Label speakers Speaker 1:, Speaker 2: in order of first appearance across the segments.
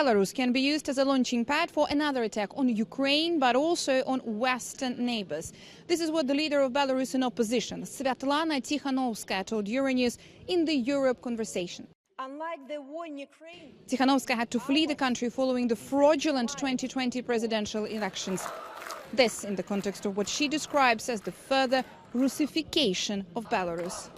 Speaker 1: Belarus can be used as a launching pad for another attack on Ukraine, but also on Western neighbors. This is what the leader of Belarusian opposition, Sviatlana Tsikhanouskaya, told Euronews in the Europe conversation.
Speaker 2: Unlike the war in Ukraine,
Speaker 1: Tsikhanouskaya had to flee the country following the fraudulent 2020 presidential elections. This in the context of what she describes as the further Russification of Belarus.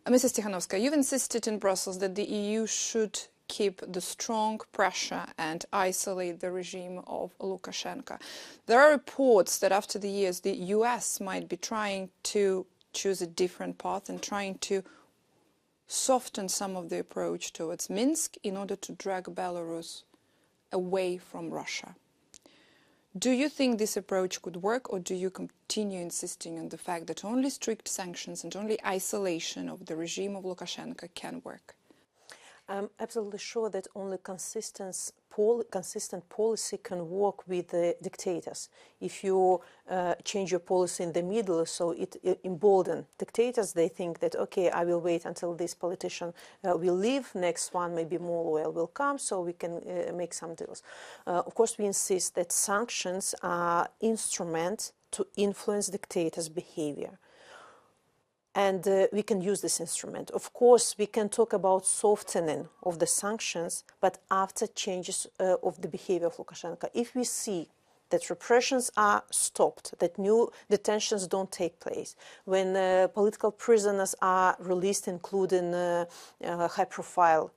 Speaker 1: Mrs. Tsikhanouskaya, you've insisted in Brussels that the EU should keep the strong pressure and isolate the regime of Lukashenko. There are reports that after the years the US might be trying to choose a different path and trying to soften some of the approach towards Minsk in order to drag Belarus away from Russia. Do you think this approach could work, or do you continue insisting on the fact that only strict sanctions and only isolation of the regime of Lukashenko can work?
Speaker 2: I'm absolutely sure that only consistent policy can work with the dictators. If you change your policy in the middle, so it emboldens dictators, they think that, okay, I will wait until this politician will leave, next one, maybe more loyal will come, so we can make some deals. Of course, we insist that sanctions are instruments to influence dictators' behavior. And we can use this instrument. Of course, we can talk about softening of the sanctions, but after changes of the behavior of Lukashenko. If we see that repressions are stopped, that new detentions don't take place, when political prisoners are released, including high-profile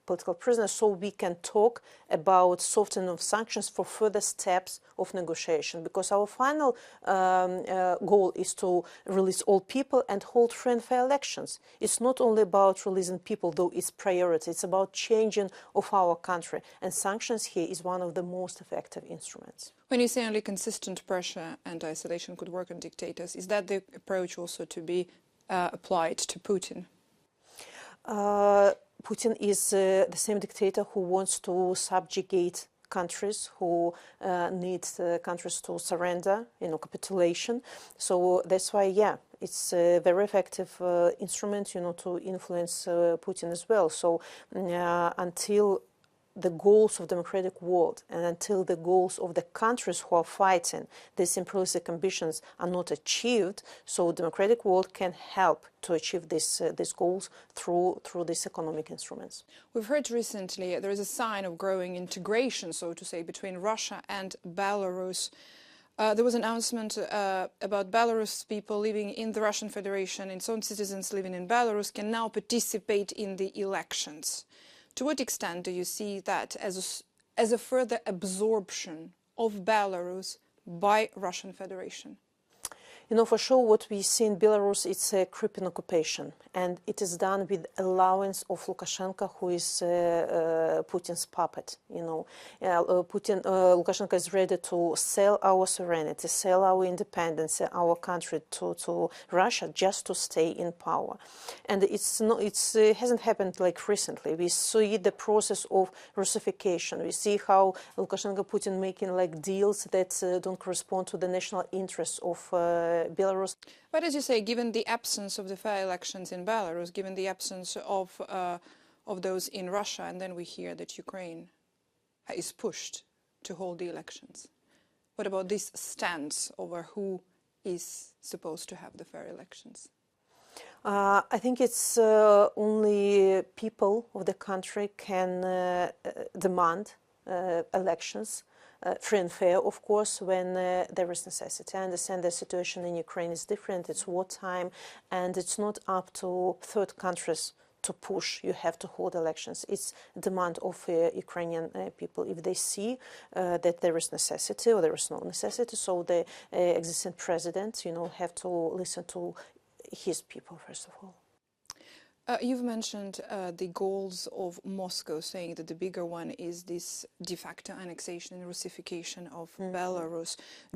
Speaker 2: political prisoners, so we can talk about softening of sanctions for further steps of negotiation, because our final goal is to release all people and hold free and fair elections. It's not only about releasing people, though it's priority, it's about changing of our country, and sanctions here is one of the most effective instruments.
Speaker 1: When you say only consistent pressure and isolation could work on dictators, is that the approach also to be applied to Putin?
Speaker 2: Putin is the same dictator who wants to subjugate countries, who needs countries to surrender, capitulation. So that's why, yeah, it's a very effective instrument, to influence Putin as well. So until the goals of democratic world and until the goals of the countries who are fighting these imperialistic ambitions are not achieved, so democratic world can help to achieve these goals through these economic instruments.
Speaker 1: We've heard recently there is a sign of growing integration, so to say, between Russia and Belarus. There was an announcement about Belarus people living in the Russian Federation, its own citizens living in Belarus can now participate in the elections. To what extent do you see that as a further absorption of Belarus by Russian Federation?
Speaker 2: For sure what we see in Belarus, it's a creeping occupation, and it is done with allowance of Lukashenko, who is Putin's puppet. Lukashenko is ready to sell our sovereignty, sell our independence, our country to Russia just to stay in power. And it hasn't happened like recently. We see the process of Russification. We see how Lukashenko, Putin making like deals that don't correspond to the national interests of Belarus.
Speaker 1: But as you say, given the absence of the fair elections in Belarus, given the absence of those in Russia, and then we hear that Ukraine is pushed to hold the elections. What about this stance over who is supposed to have the fair elections?
Speaker 2: I think it's only people of the country can demand elections. Free and fair, of course, when there is necessity. I understand the situation in Ukraine is different, it's wartime, and it's not up to third countries to push, you have to hold elections. It's a demand of Ukrainian people. If they see that there is necessity or there is no necessity, so the existing president, have to listen to his people, first of all.
Speaker 1: You've mentioned the goals of Moscow, saying that the bigger one is this de facto annexation and Russification of Belarus.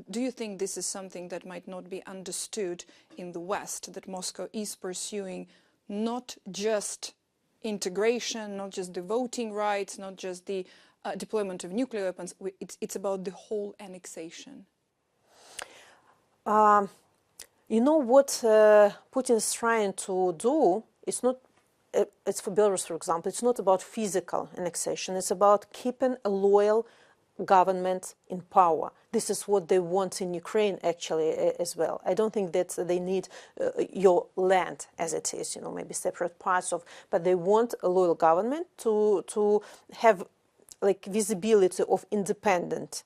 Speaker 1: Do you think this is something that might not be understood in the West, that Moscow is pursuing not just integration, not just the voting rights, not just the deployment of nuclear weapons, it's about the whole annexation?
Speaker 2: What Putin is trying to do, it's not it's for Belarus, for example, it's not about physical annexation. It's about keeping a loyal government in power. This is what they want in Ukraine, actually, as well. I don't think that they need your land as it is, maybe separate parts of, but they want a loyal government to have like visibility of independent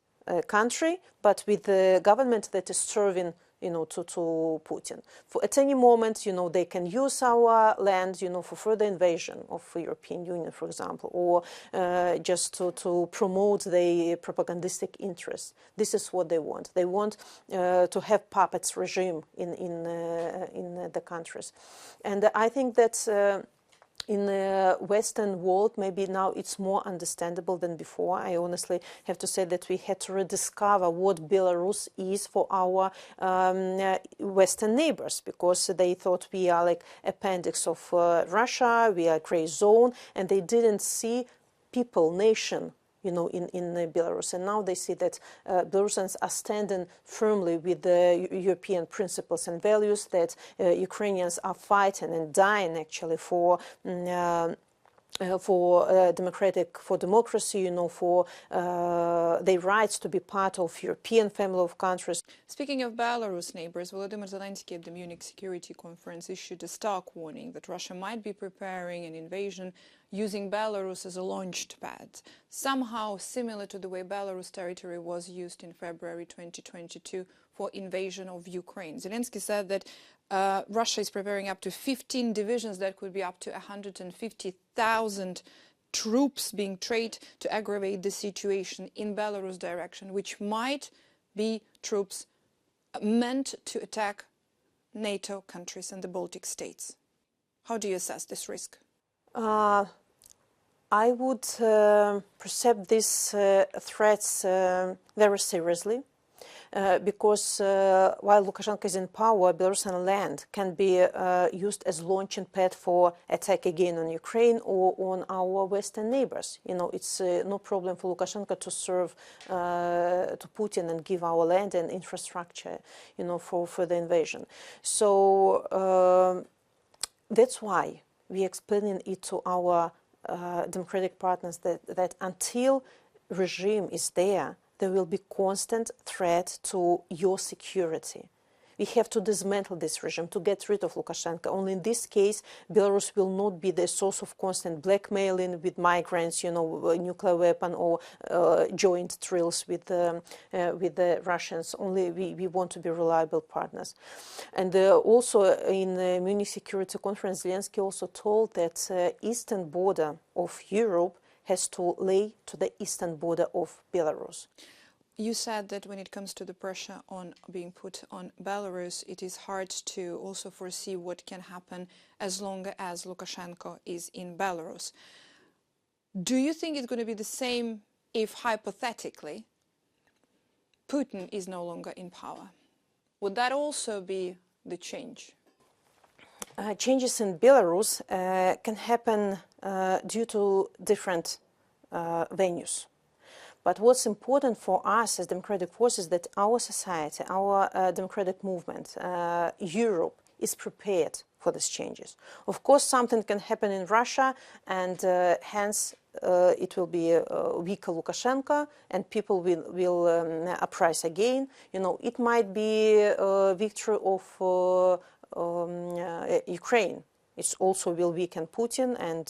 Speaker 2: country, but with a government that is serving to Putin. At any moment, they can use our land, for further invasion of the European Union, for example, or just to promote their propagandistic interests. This is what they want. They want to have puppets regime in the countries. And I think that in the Western world, maybe now it's more understandable than before. I honestly have to say that we had to rediscover what Belarus is for our Western neighbors, because they thought we are like appendix of Russia, we are gray zone, and they didn't see people, nation, in Belarus. And now they see that Belarusians are standing firmly with the European principles and values, that Ukrainians are fighting and dying actually for democracy, for their rights to be part of European family of countries.
Speaker 1: Speaking of Belarus neighbors, Volodymyr Zelensky at the Munich Security Conference issued a stark warning that Russia might be preparing an invasion using Belarus as a launch pad, somehow similar to the way Belarus territory was used in February 2022 for invasion of Ukraine. Zelensky said that Russia is preparing up to 15 divisions that could be up to 150,000 troops being trained to aggravate the situation in Belarus direction, which might be troops meant to attack NATO countries and the Baltic states. How do you assess this risk?
Speaker 2: I would perceive these threats very seriously. Because while Lukashenko is in power, Belarusian land can be used as launching pad for attack again on Ukraine or on our Western neighbors. It's no problem for Lukashenko to serve to Putin and give our land and infrastructure, for further invasion. So that's why we're explaining it to our democratic partners that until regime is there will be constant threat to your security. We have to dismantle this regime to get rid of Lukashenko. Only in this case, Belarus will not be the source of constant blackmailing with migrants, a nuclear weapon or joint drills with the Russians. Only we want to be reliable partners. And also in the Munich Security Conference, Zelensky also told that eastern border of Europe has to lay to the eastern border of Belarus.
Speaker 1: You said that when it comes to the pressure on being put on Belarus, it is hard to also foresee what can happen as long as Lukashenko is in Belarus. Do you think it's going to be the same if, hypothetically, Putin is no longer in power? Would that also be the change?
Speaker 2: Changes in Belarus can happen due to different venues. But what's important for us as democratic forces is that our society, our democratic movement, Europe, is prepared for these changes. Of course, something can happen in Russia, and hence it will be a weaker Lukashenko, and people will uprise again. It might be a victory of Ukraine. It also will weaken Putin and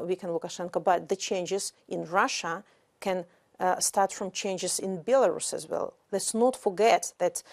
Speaker 2: weaken Lukashenko. But the changes in Russia can start from changes in Belarus as well. Let's not forget that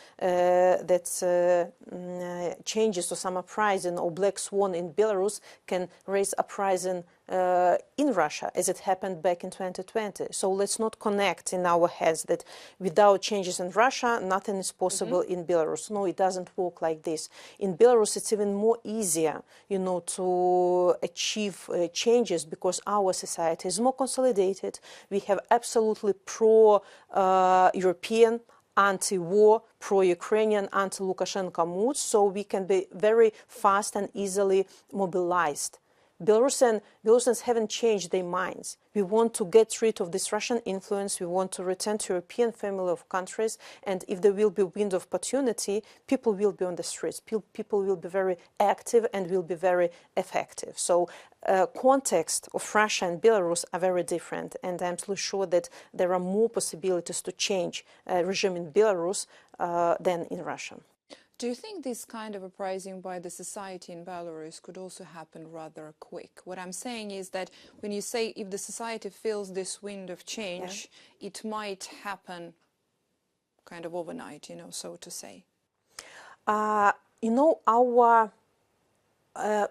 Speaker 2: changes or some uprising or black swan in Belarus can raise uprising in Russia, as it happened back in 2020. So let's not connect in our heads that without changes in Russia, nothing is possible in Belarus. No, it doesn't work like this. In Belarus, it's even more easier, to achieve changes because our society is more consolidated. We have absolutely pro-European, anti-war, pro-Ukrainian, anti-Lukashenko moods, so we can be very fast and easily mobilized. Belarusians haven't changed their minds. We want to get rid of this Russian influence. We want to return to European family of countries. And if there will be a window of opportunity, people will be on the streets. People will be very active and will be very effective. So context of Russia and Belarus are very different. And I'm absolutely sure that there are more possibilities to change regime in Belarus than in Russia.
Speaker 1: Do you think this kind of uprising by the society in Belarus could also happen rather quick? What I'm saying is that when you say if the society feels this wind of change, it might happen kind of overnight, so to say.
Speaker 2: Our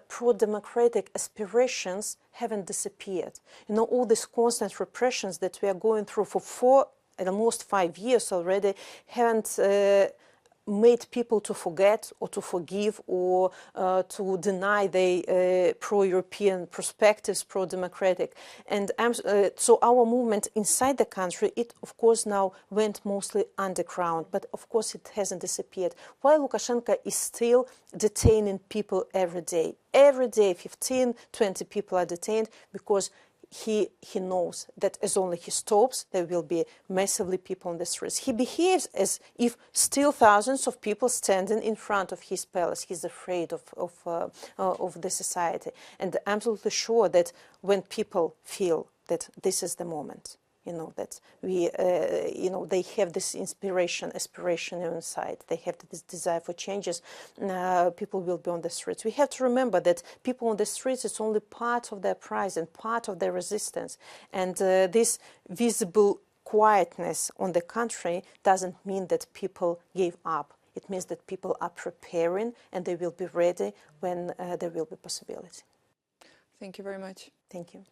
Speaker 2: pro-democratic aspirations haven't disappeared. All these constant repressions that we are going through for almost 5 years already haven't made people to forget or to forgive or to deny their pro-European perspectives, pro-democratic. And so our movement inside the country, it of course now went mostly underground, but of course it hasn't disappeared. While Lukashenko is still detaining people every day. Every day 15, 20 people are detained because he knows that as only he stops, there will be massively people on the streets. He behaves as if still thousands of people standing in front of his palace. He's afraid of the society. And I'm absolutely sure that when people feel that this is the moment, that they have this aspiration inside. They have this desire for changes. People will be on the streets. We have to remember that people on the streets is only part of their prize and part of their resistance. And this visible quietness on the country doesn't mean that people gave up. It means that people are preparing and they will be ready when there will be possibility.
Speaker 1: Thank you very much.
Speaker 2: Thank you.